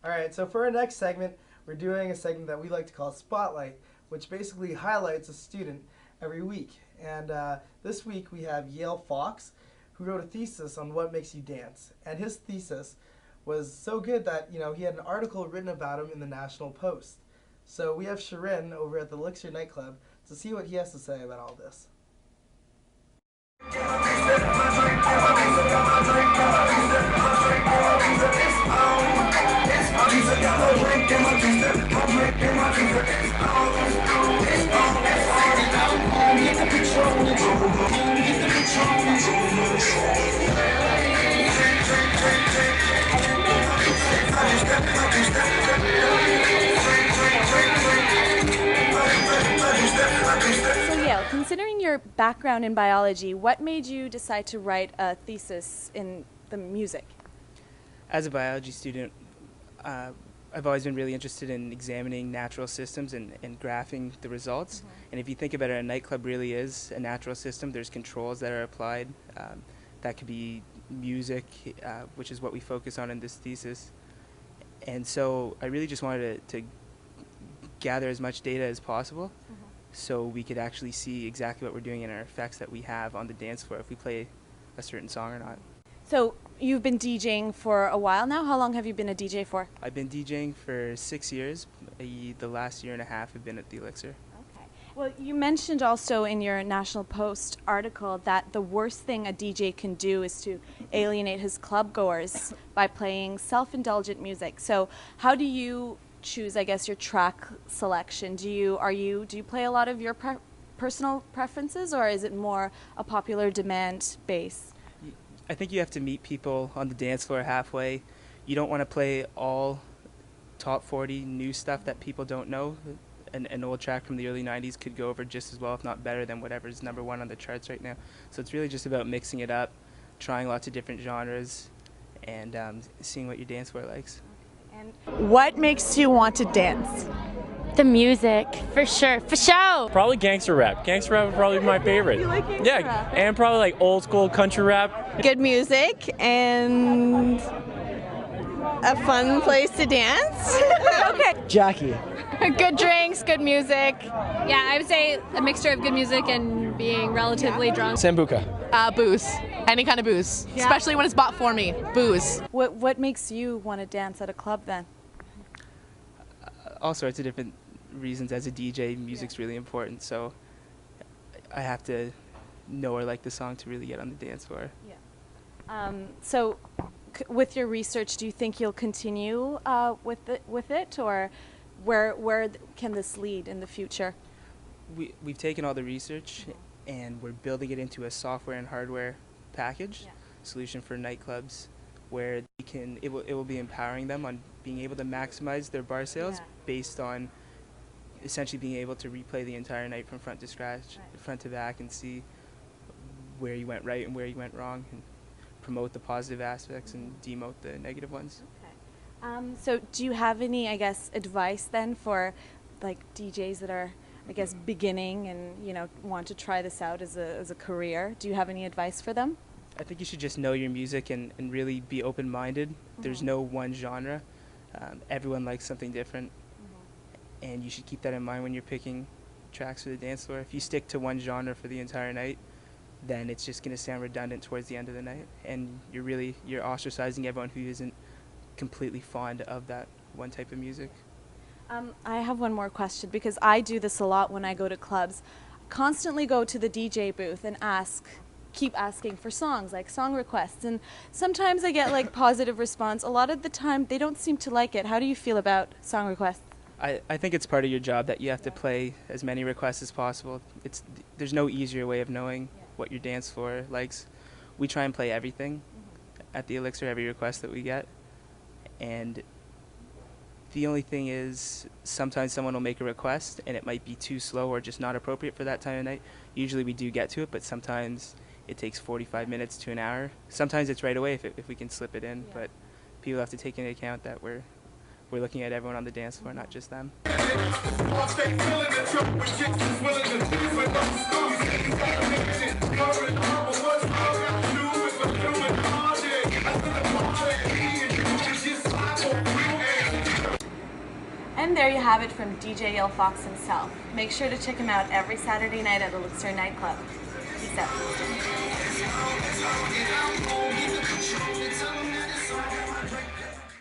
All right, so for our next segment, we're doing a segment that we like to call Spotlight, which basically highlights a student every week. And this week we have Yale Fox, who wrote a thesis on what makes you dance. And his thesis was so good that he had an article written about him in the National Post. So we have Sharin over at the Elixir nightclub to see what he has to say about all this. So Yale, considering your background in biology, what made you decide to write a thesis in the music? As a biology student, I've always been really interested in examining natural systems and graphing the results. And if you think about it, a nightclub really is a natural system. There's controls that are applied. That could be music, which is what we focus on in this thesis. And so I really just wanted to gather as much data as possible so we could actually see exactly what we're doing and our effects that we have on the dance floor if we play a certain song or not. So you've been DJing for a while now. How long have you been a DJ for? I've been DJing for 6 years. The last year and a half have been at the Elixir. Okay. Well, you mentioned also in your National Post article that the worst thing a DJ can do is to alienate his club goers by playing self-indulgent music. So how do you choose, I guess, your track selection? Do you play a lot of your personal preferences, or is it more a popular demand base? I think you have to meet people on the dance floor halfway. You don't want to play all top 40 new stuff that people don't know. An old track from the early 90s could go over just as well, if not better, than whatever's #1 on the charts right now. So it's really just about mixing it up, trying lots of different genres, and seeing what your dance floor likes. And what makes you want to dance? The music, for sure, for sure. Probably gangster rap. Gangster rap would probably be my favorite. You like gangster rap? And probably like old school country rap. Good music and a fun place to dance. Okay. Jackie. Good drinks, good music. Yeah, I would say a mixture of good music and being relatively drunk. Sambuca. Booze. Any kind of booze. Yeah. Especially when it's bought for me. Booze. What makes you want to dance at a club then? All sorts of different reasons. As a DJ, music's really important, so I have to know or like the song to really get on the dance floor. Yeah. So with your research, do you think you'll continue with it, or where can this lead in the future? We've taken all the research and we're building it into a software and hardware package solution for nightclubs, where it will be empowering them on being able to maximize their bar sales based on essentially being able to replay the entire night from front to scratch, front to back, and see where you went right and where you went wrong, and promote the positive aspects and demote the negative ones. Okay. So do you have any, I guess, advice then for like DJs that are, I guess, beginning and want to try this out as a career? Do you have any advice for them? I think you should just know your music and really be open-minded. There's no one genre. Everyone likes something different, and you should keep that in mind when you're picking tracks for the dance floor. If you stick to one genre for the entire night, then it's just going to sound redundant towards the end of the night, and you're ostracizing everyone who isn't completely fond of that one type of music. I have one more question, because I do this a lot when I go to clubs. Constantly go to the DJ booth and keep asking for songs, like song requests, and sometimes I get like positive response. A lot of the time they don't seem to like it. How do you feel about song requests? I think it's part of your job that you have to play as many requests as possible. There's no easier way of knowing what your dance floor likes. We try and play everything at the Elixir, every request that we get, and the only thing is sometimes someone will make a request and it might be too slow or just not appropriate for that time of night. Usually we do get to it, but sometimes it takes 45 minutes to an hour. Sometimes it's right away if we can slip it in, but people have to take into account that we're looking at everyone on the dance floor, not just them. And there you have it from DJ Yale Fox himself. Make sure to check him out every Saturday night at Elixir Nightclub. Peace out.